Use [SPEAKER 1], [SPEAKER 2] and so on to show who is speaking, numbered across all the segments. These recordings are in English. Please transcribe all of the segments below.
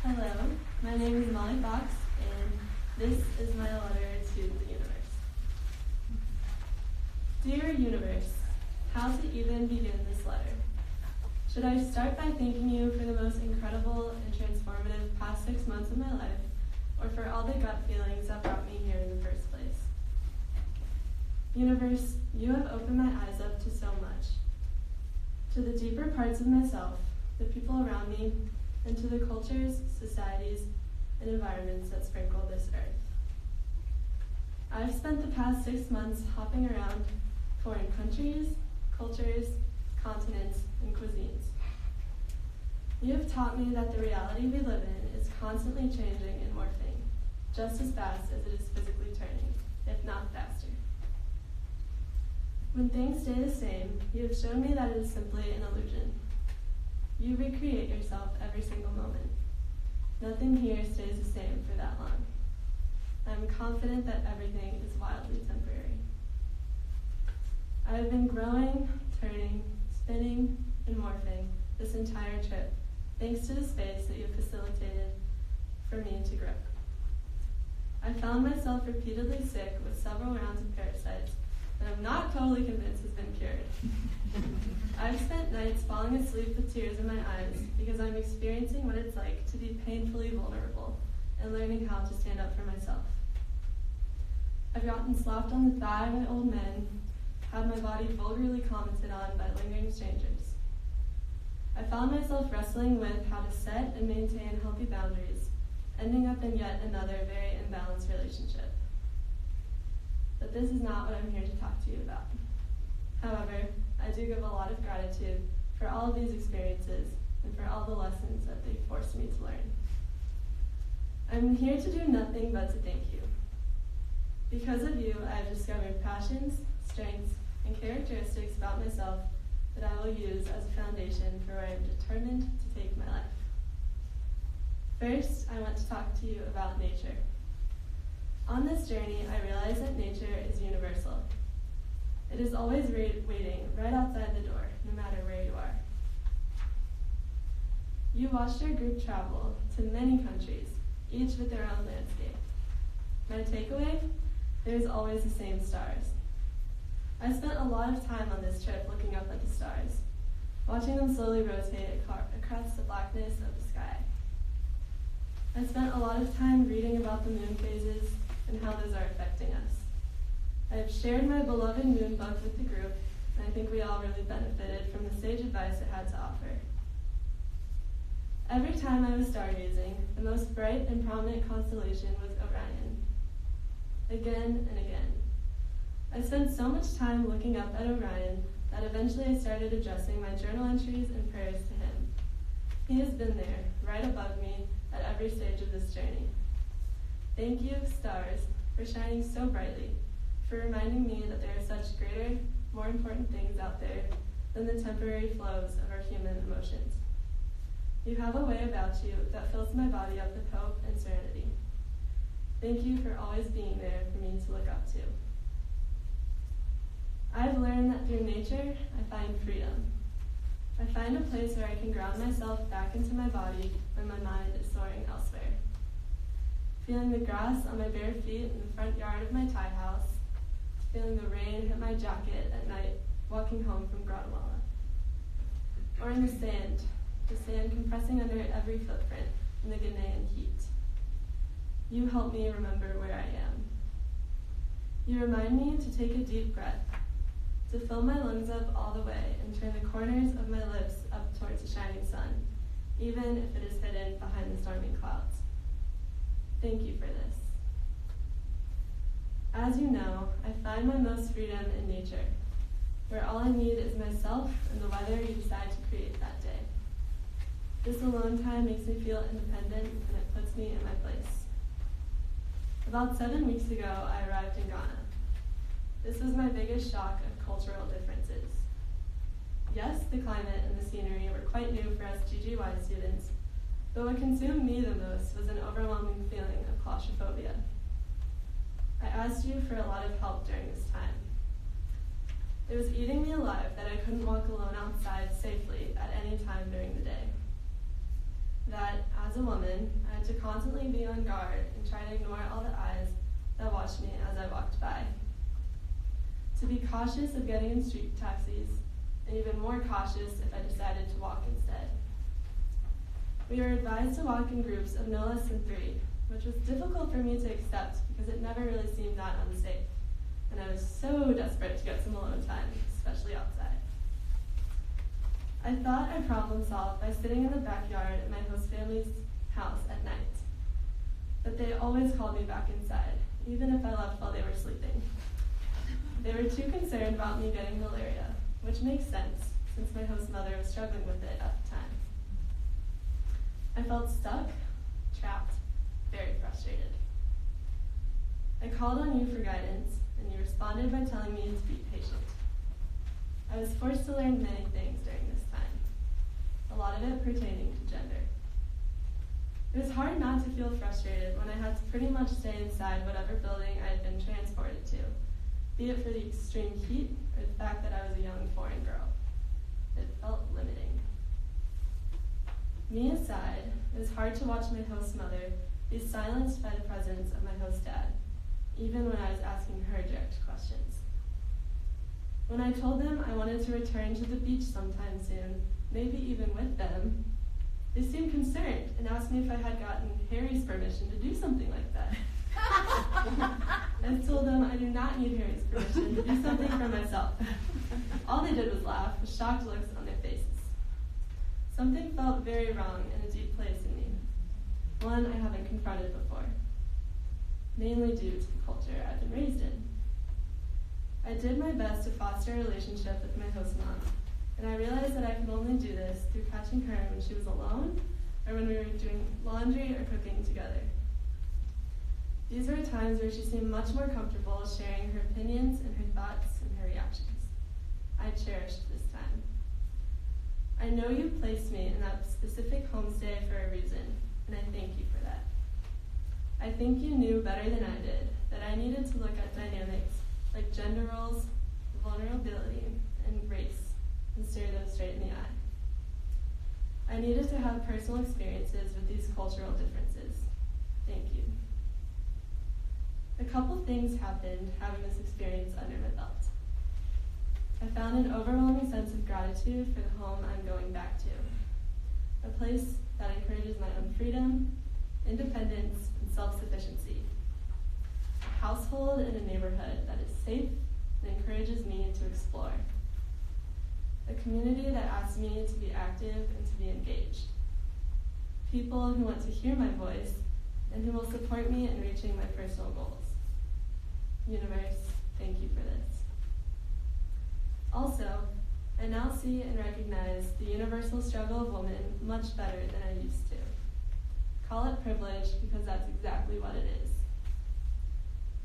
[SPEAKER 1] Hello, my name is Molly Fox, and this is my letter to the universe. Dear universe, how to even begin this letter? Should I start by thanking you for the most incredible and transformative past 6 months of my life, or for all the gut feelings that brought me here in the first place? Universe, you have opened my eyes up to so much. To the deeper parts of myself, the people around me, and to the cultures, societies, and environments that sprinkle this earth. I've spent the past 6 months hopping around foreign countries, cultures, continents, and cuisines. You have taught me that the reality we live in is constantly changing and morphing, just as fast as it is physically turning, if not faster. When things stay the same, you have shown me that it is simply an illusion. You recreate yourself every single moment. Nothing here stays the same for that long. I am confident that everything is wildly temporary. I have been growing, turning, spinning, and morphing this entire trip, thanks to the space that you have facilitated for me to grow. I found myself repeatedly sick with several rounds of parasites that I'm not totally convinced has been cured. I've spent nights falling asleep with tears in my eyes because I'm experiencing what it's like to be painfully vulnerable and learning how to stand up for myself. I've gotten slapped on the thigh by old men, had my body vulgarly commented on by lingering strangers. I found myself wrestling with how to set and maintain healthy boundaries, ending up in yet another very imbalanced relationship. But this is not what I'm here to talk to you about. However, I do give a lot of gratitude for all of these experiences and for all the lessons that they forced me to learn. I'm here to do nothing but to thank you. Because of you, I have discovered passions, strengths, and characteristics about myself that I will use as a foundation for where I am determined to take my life. First, I want to talk to you about nature. On this journey, I realized that nature is universal. It is always waiting right outside the door, no matter where you are. You watched your group travel to many countries, each with their own landscape. My takeaway? There's always the same stars. I spent a lot of time on this trip looking up at the stars, watching them slowly rotate across the blackness of the sky. I spent a lot of time reading about the moon phases and how those are affecting us. I have shared my beloved moon book with the group, and I think we all really benefited from the sage advice it had to offer. Every time I was stargazing, the most bright and prominent constellation was Orion. Again and again. I spent so much time looking up at Orion that eventually I started addressing my journal entries and prayers to him. He has been there, right above me, at every stage of this journey. Thank you, stars, for shining so brightly, for reminding me that there are such greater, more important things out there than the temporary flows of our human emotions. You have a way about you that fills my body up with hope and serenity. Thank you for always being there for me to look up to. I've learned that through nature, I find freedom. I find a place where I can ground myself back into my body when my mind is soaring elsewhere. Feeling the grass on my bare feet in the front yard of my Thai house, feeling the rain hit my jacket at night walking home from Guatemala. Or in the sand compressing under every footprint in the Ghanaian heat. You help me remember where I am. You remind me to take a deep breath, to fill my lungs up all the way and turn the corners of my lips up towards the shining sun, even if it is hidden behind the stormy clouds. Thank you for this. As you know, I find my most freedom in nature, where all I need is myself and the weather you decide to create that day. This alone time makes me feel independent and it puts me in my place. About 7 weeks ago, I arrived in Ghana. This was my biggest shock of cultural differences. Yes, the climate and the scenery were quite new for us GGY students, but what consumed me the most was an overwhelming feeling of claustrophobia. I asked you for a lot of help during this time. It was eating me alive that I couldn't walk alone outside safely at any time during the day. that as a woman, I had to constantly be on guard and try to ignore all the eyes that watched me as I walked by. To be cautious of getting in street taxis, and even more cautious if I decided to walk instead. We were advised to walk in groups of no less than 3, which was difficult for me to accept because it never really seemed that unsafe, and I was so desperate to get some alone time, especially outside. I thought I problem solved by sitting in the backyard at my host family's house at night, but they always called me back inside, even if I left while they were sleeping. They were too concerned about me getting malaria, which makes sense since my host mother was struggling with it at the time. I felt stuck, trapped, very frustrated. I called on you for guidance, and you responded by telling me to be patient. I was forced to learn many things during this time, a lot of it pertaining to gender. It was hard not to feel frustrated when I had to pretty much stay inside whatever building I had been transported to, be it for the extreme heat or the fact that I was a young foreign girl. It felt limiting. Me aside, it was hard to watch my host mother be silenced by the presence of my host dad, even when I was asking her direct questions. When I told them I wanted to return to the beach sometime soon, maybe even with them, they seemed concerned and asked me if I had gotten Harry's permission to do something like that. I told them I do not need Harry's permission to do something for myself. All they did was laugh with shocked looks on their faces. Something felt very wrong in a deep place in me, one I haven't confronted before, mainly due to the culture I've been raised in. I did my best to foster a relationship with my host mom, and I realized that I could only do this through catching her when she was alone or when we were doing laundry or cooking together. These were times where she seemed much more comfortable sharing her opinions and her thoughts and her reactions. I cherished this time. I know you placed me in that specific homestay for a reason, and I thank you for that. I think you knew better than I did that I needed to look at dynamics like gender roles, vulnerability, and race, and stare them straight in the eye. I needed to have personal experiences with these cultural differences. Thank you. A couple things happened having this experience under my belt. I found an overwhelming sense of gratitude for the home I'm going back to, a place that encourages my own freedom, independence, and self-sufficiency, a household and a neighborhood that is safe and encourages me to explore, a community that asks me to be active and to be engaged, people who want to hear my voice and who will support me in reaching my personal goals. Universe, thank you for this. Also, I now see and recognize the universal struggle of women much better than I used to. Call it privilege because that's exactly what it is.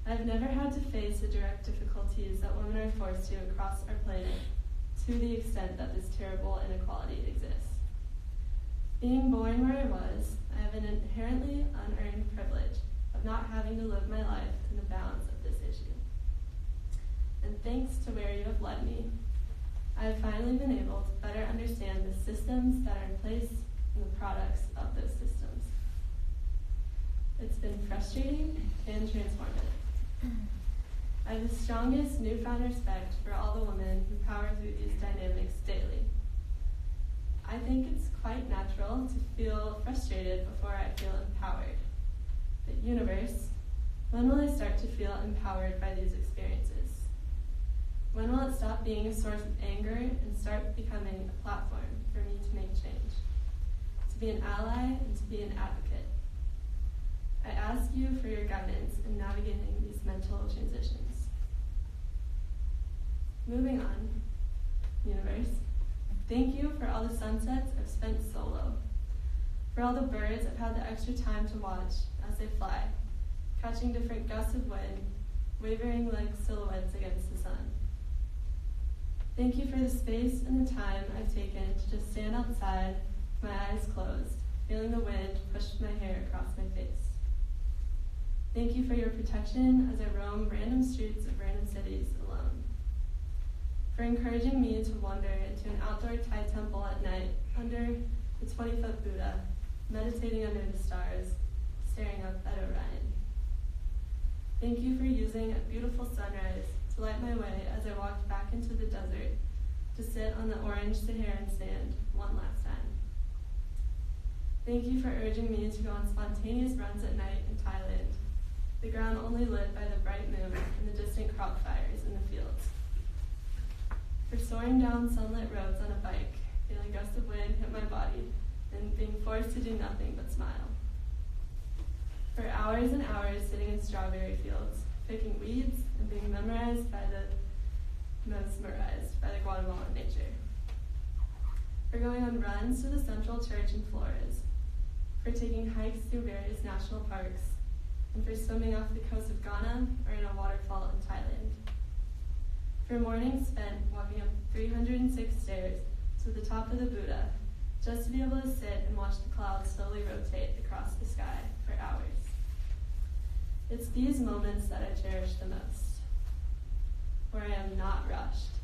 [SPEAKER 1] I've never had to face the direct difficulties that women are forced to across our planet to the extent that this terrible inequality exists. Being born where I was, I have an inherently unearned privilege of not having to live my life in the bounds of this issue. And thanks to where you have led me, I have finally been able to better understand the systems that are in place and the products of those systems. It's been frustrating and transformative. I have the strongest newfound respect for all the women who power through these dynamics daily. I think it's quite natural to feel frustrated before I feel empowered. But universe, when will I start to feel empowered by these experiences? When will it stop being a source of anger and start becoming a platform for me to make change, to be an ally and to be an advocate? I ask you for your guidance in navigating these mental transitions. Moving on, universe, thank you for all the sunsets I've spent solo, for all the birds I've had the extra time to watch as they fly, catching different gusts of wind, wavering like silhouettes against the sun. Thank you for the space and the time I've taken to just stand outside, my eyes closed, feeling the wind push my hair across my face. Thank you for your protection as I roam random streets of random cities alone. For encouraging me to wander into an outdoor Thai temple at night under the 20-foot Buddha, meditating under the stars, staring up at Orion. Thank you for using a beautiful sunrise to light my way as I walked back into the desert to sit on the orange Saharan sand one last time. Thank you for urging me to go on spontaneous runs at night in Thailand, the ground only lit by the bright moon and the distant crop fires in the fields. For soaring down sunlit roads on a bike, feeling gusts of wind hit my body, and being forced to do nothing but smile. For hours and hours sitting in strawberry fields, picking weeds and being mesmerized by the Guatemalan nature. For going on runs to the Central Church in Flores, for taking hikes through various national parks, and for swimming off the coast of Ghana or in a waterfall in Thailand. For mornings spent walking up 306 stairs to the top of the Buddha, just to be able to sit and watch the clouds slowly rotate across the sky for hours. It's these moments that I cherish the most, where I am not rushed,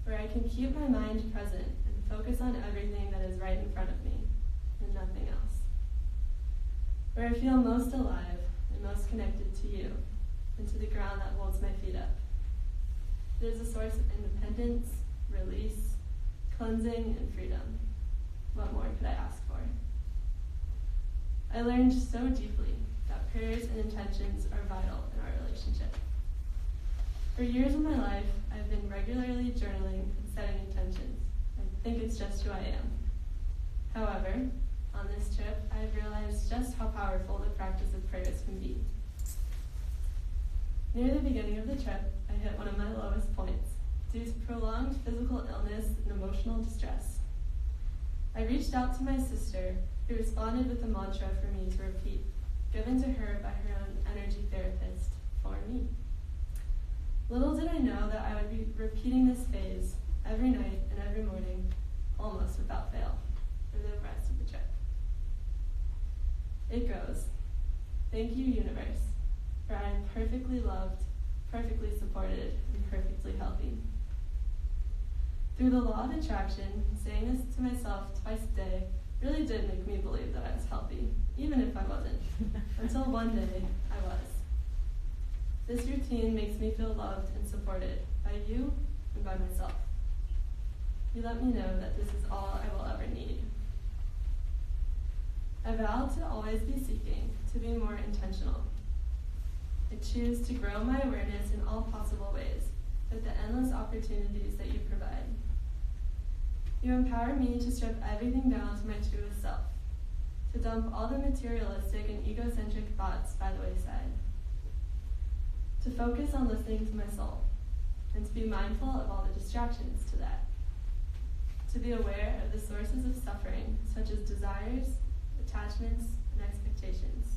[SPEAKER 1] where I can keep my mind present and focus on everything that is right in front of me and nothing else, where I feel most alive and most connected to you and to the ground that holds my feet up. It is a source of independence, release, cleansing, and freedom. What more could I ask for? I learned so deeply that prayers and intentions are vital in our relationship. For years of my life, I've been regularly journaling and setting intentions. I think it's just who I am. However, on this trip, I've realized just how powerful the practice of prayers can be. Near the beginning of the trip, I hit one of my lowest points due to prolonged physical illness and emotional distress. I reached out to my sister, who responded with a mantra for me to repeat, given to her by her own energy therapist for me. Little did I know that I would be repeating this phase every night and every morning, almost without fail, for the rest of the trip. It goes, thank you, universe, for I am perfectly loved, perfectly supported, and perfectly healthy. Through the law of attraction, saying this to myself twice a day really did make me believe that I was healthy, even if I wasn't, until one day I was. This routine makes me feel loved and supported by you and by myself. You let me know that this is all I will ever need. I vow to always be seeking to be more intentional. I choose to grow my awareness in all possible ways with the endless opportunities that you provide. You empower me to strip everything down to my truest self, to dump all the materialistic and egocentric thoughts by the wayside, to focus on listening to my soul, and to be mindful of all the distractions to that, to be aware of the sources of suffering, such as desires, attachments, and expectations.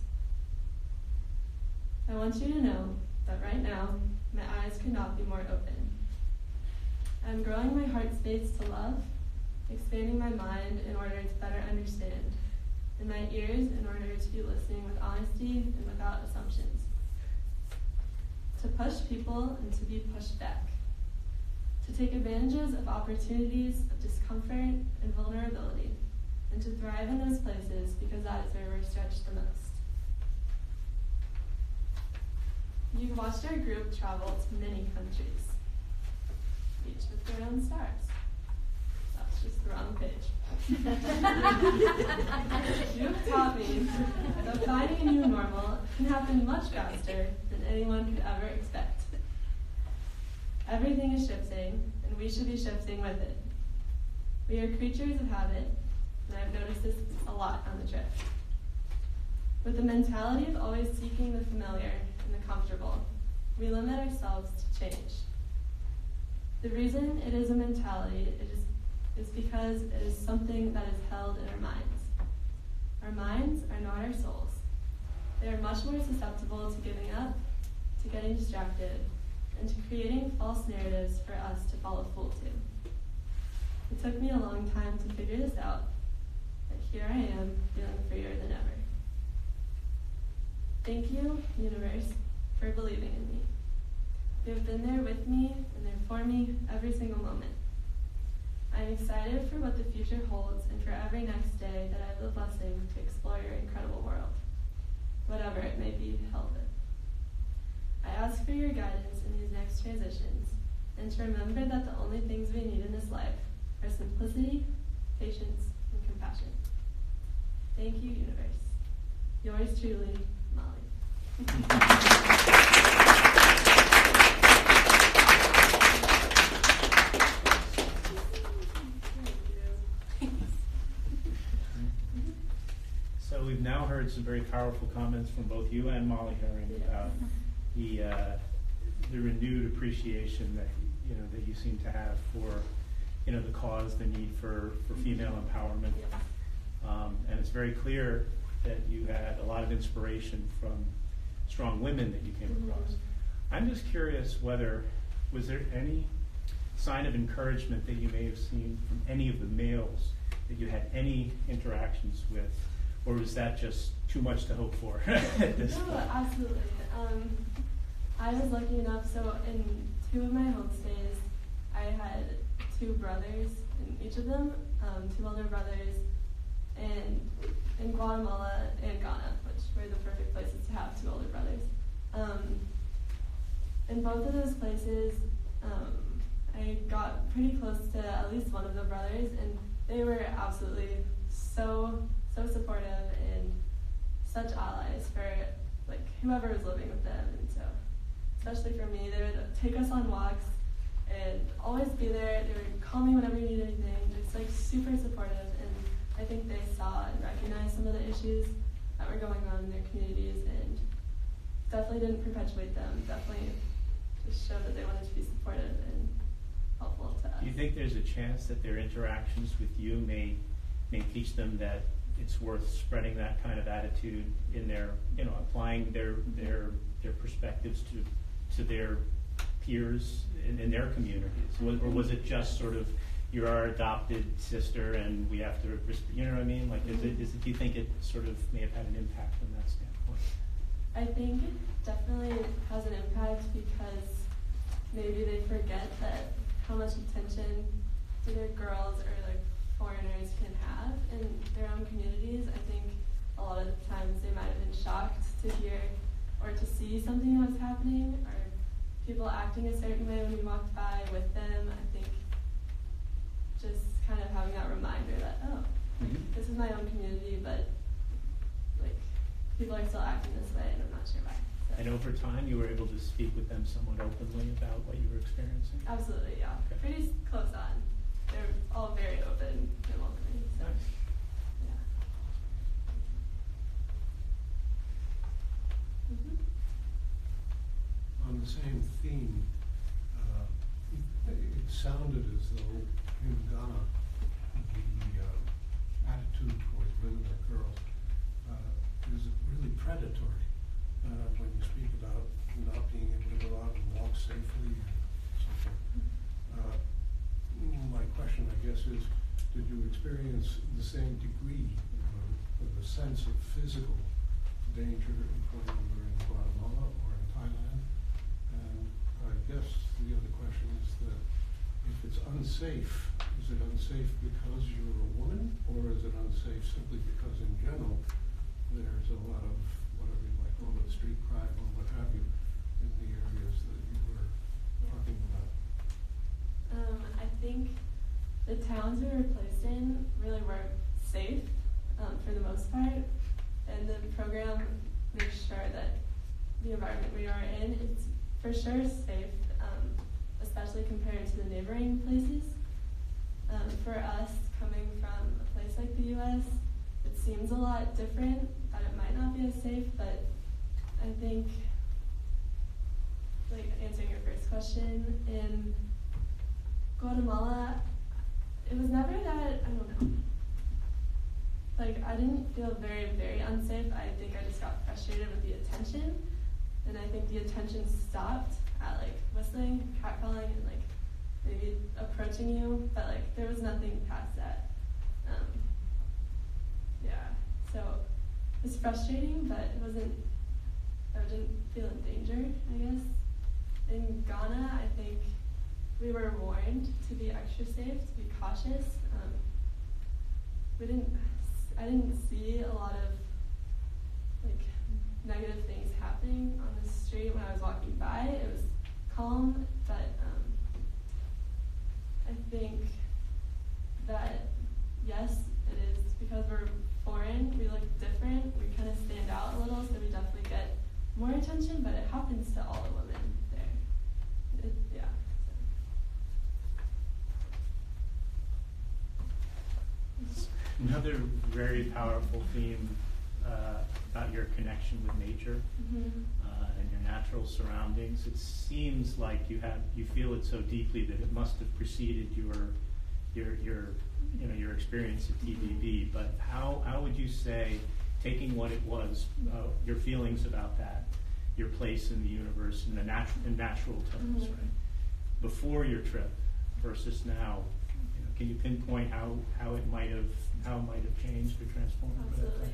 [SPEAKER 1] I want you to know that right now, my eyes could not be more open. I'm growing my heart space to love, expanding my mind in order to better understand, and my ears in order to be listening with honesty and without assumptions. To push people and to be pushed back. To take advantages of opportunities of discomfort and vulnerability, and to thrive in those places because that is where we're stretched the most. You've watched our group travel to many countries, each with their own stars. That's just the wrong page. You've taught me that finding a new normal can happen much faster than anyone could ever expect. Everything is shifting, and we should be shifting with it. We are creatures of habit, and I've noticed this a lot on the trip. With the mentality of always seeking the familiar and the comfortable, we limit ourselves to change. The reason it is a mentality is because it is something that is held in our minds. Our minds are not our souls. They are much more susceptible to giving up, to getting distracted, and to creating false narratives for us to follow fool to. It took me a long time to figure this out, but here I am, feeling freer than ever. Thank you, universe, for believing in me. You have been there with me and there for me every single moment. I I'm excited for what the future holds and for every next day that I have the blessing to explore your incredible world, whatever it may be held with. I ask for your guidance in these next transitions, and to remember that the only things we need in this life are simplicity, patience, and compassion. Thank you, universe. Yours truly, Molly.
[SPEAKER 2] So we've now heard some very powerful comments from both you and Molly Herring about the renewed appreciation that that you seem to have for the cause, the need for female empowerment, and it's very clear that you had a lot of inspiration from strong women that you came across. I'm just curious was there any sign of encouragement that you may have seen from any of the males that you had any interactions with, or was that just too much to hope for at this point?
[SPEAKER 1] No, absolutely. I was lucky enough, so in 2 of my homestays, I had 2 brothers, and each of them, 2 older brothers, and in Guatemala and Ghana, which were the perfect places to have 2 older brothers. In both of those places, I got pretty close to at least one of the brothers, and they were absolutely so supportive and such allies for whoever was living with them. And so, especially for me, they would take us on walks and always be there. They would call me whenever you need anything, just super supportive. And I think they saw and recognized some of the issues that were going on in their communities, and definitely didn't perpetuate them. Definitely just showed that they wanted to be supportive and helpful to us.
[SPEAKER 2] Do you think there's a chance that their interactions with you may teach them that it's worth spreading that kind of attitude in their, applying their perspectives to their peers in their communities? Or was it just sort of, you're our adopted sister and we have to, you know what I mean? Do you think it sort of may have had an impact from that standpoint?
[SPEAKER 1] I think it definitely has an impact because maybe they forget that how much attention either girls or foreigners can have in their own communities. I think a lot of times they might have been shocked to hear or to see something that was happening, or people acting a certain way when we walked by with them. I think just kind of having that reminder that, this is my own community, but people are still acting this way and I'm not sure why. So.
[SPEAKER 2] And over time you were able to speak with them somewhat openly about what you were experiencing?
[SPEAKER 1] Absolutely, yeah. Okay. Pretty close on. They're all very open and welcoming. So,
[SPEAKER 2] nice.
[SPEAKER 1] Yeah.
[SPEAKER 3] On the same theme, it sounded as though in Ghana, the attitude towards women or girls is really predatory. When you speak about not being able to go out and walk safely and so forth. My question, I guess, is, did you experience the same degree of a sense of physical danger when you were in Guatemala or in Thailand? And I guess the other question is that if it's unsafe, is it unsafe because you're a woman, or is it unsafe simply because in general there's a lot of whatever you might call it, street crime or what have you, in the areas that you were talking about?
[SPEAKER 1] I think the towns we were placed in really were safe for the most part, and the program makes sure that the environment we are in is for sure safe, especially compared to the neighboring places. For us, coming from a place like the U.S., it seems a lot different, that it might not be as safe, but I think, answering your first question, in Guatemala, it was never that, I don't know, I didn't feel very, very unsafe. I think I just got frustrated with the attention, and I think the attention stopped at whistling, catcalling, and maybe approaching you, but there was nothing past that. So it was frustrating, but it wasn't, I didn't feel in danger, I guess. In Ghana, I think we were warned to be extra safe, to be cautious. I didn't see a lot of like negative things happening on the street when I was walking by. It was calm, but I think that yes, it is because we're foreign, we look different, we kind of stand out a little, so we definitely get more attention, but it happens to all the women there. Yeah. So.
[SPEAKER 2] Another very powerful theme about your connection with nature and your natural surroundings. It seems like you feel it so deeply that it must have preceded your experience at TBB. But how would you say, taking what it was, your feelings about that, your place in the universe in natural terms, right? Before your trip versus now, can you pinpoint how it might have changed or transformed?
[SPEAKER 1] Absolutely.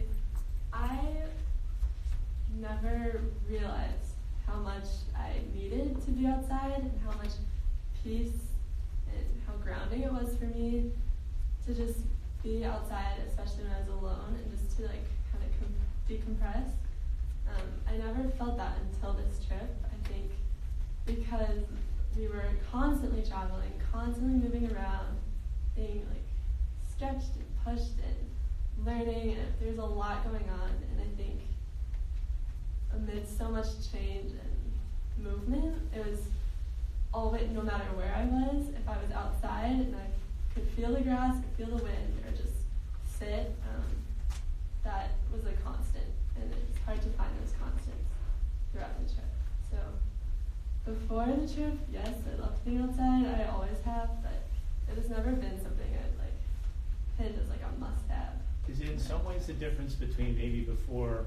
[SPEAKER 1] I never realized how much I needed to be outside and how much peace and how grounding it was for me to just be outside, especially when I was alone, and just to like kind of decompress. I never felt that until this trip. I think because we were constantly traveling, constantly moving around, being like stretched and pushed and learning, and there's a lot going on, and I think amidst so much change and movement, it was always, no matter where I was, if I was outside and I could feel the grass, could feel the wind, or just sit, that was a constant, and it's hard to find those constants throughout the trip. So before the trip, yes, I loved being outside, I always have, but it has never been something I'd like pinned as like a must-have.
[SPEAKER 2] Is it in some ways the difference between maybe before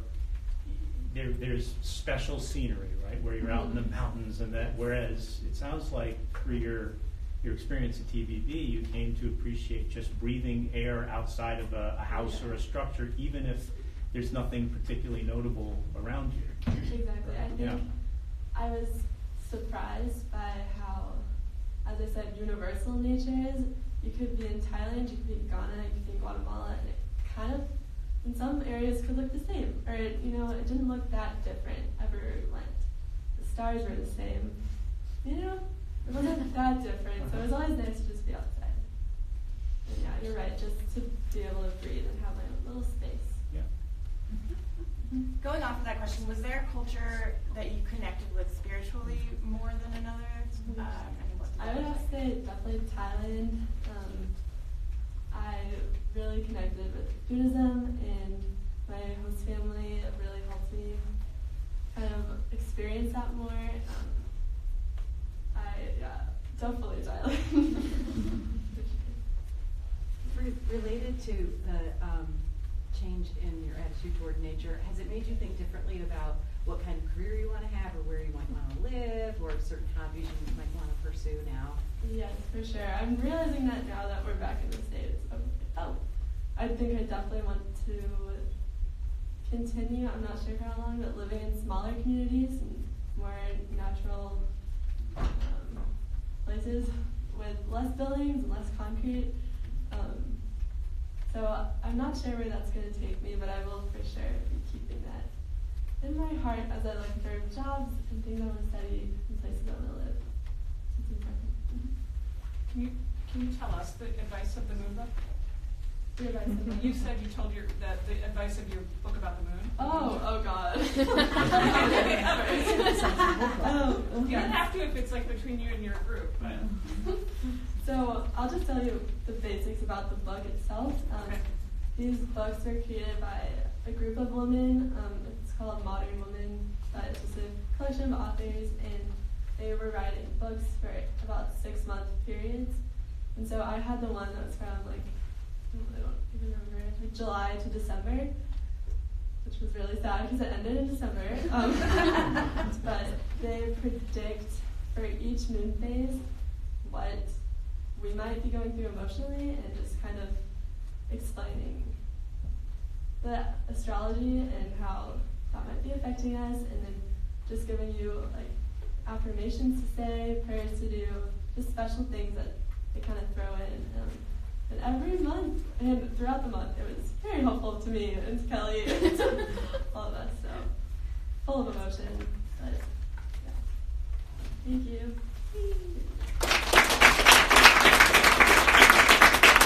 [SPEAKER 2] there's special scenery, right, where you're out in the mountains, and that, whereas it sounds like through your experience at TBB, you came to appreciate just breathing air outside of a house or a structure, even if there's nothing particularly notable around you.
[SPEAKER 1] Exactly. I think I was surprised by how, as I said, universal nature is. You could be in Thailand, you could be in Ghana, you could be in Guatemala, and it kind of, in some areas, could look the same. Or, it didn't look that different everywhere we went. The stars were the same. It wasn't that different, so it was always nice to just be outside. And yeah, you're right, just to be able to breathe and have my own little space.
[SPEAKER 2] Yeah.
[SPEAKER 4] Going off of that question, was there a culture that you connected with spiritually more than another?
[SPEAKER 1] I would have to say definitely Thailand. I really connected with Buddhism, and my host family really helped me kind of experience that more. Definitely Thailand.
[SPEAKER 5] Related to the change in your attitude toward nature, has it made you think differently about what kind of career you want to have, or where you might want to live, or certain hobbies you might want to pursue now?
[SPEAKER 1] Yes, for sure. I'm realizing that now that we're back in the States. I think I definitely want to continue, I'm not sure for how long, but living in smaller communities and more natural places with less buildings and less concrete. So I'm not sure where that's going to take me, but I will for sure be keeping that in my heart as I look for jobs and things I want to study and places I want to live. It's important.
[SPEAKER 6] Can you tell us the advice of the moon book?
[SPEAKER 1] Your advice of the
[SPEAKER 6] You said you told the advice of your book about the moon.
[SPEAKER 1] Oh God.
[SPEAKER 6] You don't have to if it's like between you and your group, but.
[SPEAKER 1] So I'll just tell you the basics about the book itself.
[SPEAKER 6] Okay.
[SPEAKER 1] These books were created by a group of women. It's called Modern Women, but it's just a collection of authors, and they were writing books for about 6-month periods. And so I had the one that was from I don't even remember, like July to December, which was really sad because it ended in December. But they predict for each moon phase what we might be going through emotionally, and just kind of explaining the astrology and how that might be affecting us, and then just giving you like affirmations to say, prayers to do, just special things that they kind of throw in. And every month and throughout the month, it was very helpful to me and to Kelly and to all of us. So full of emotion, but yeah. Thank you.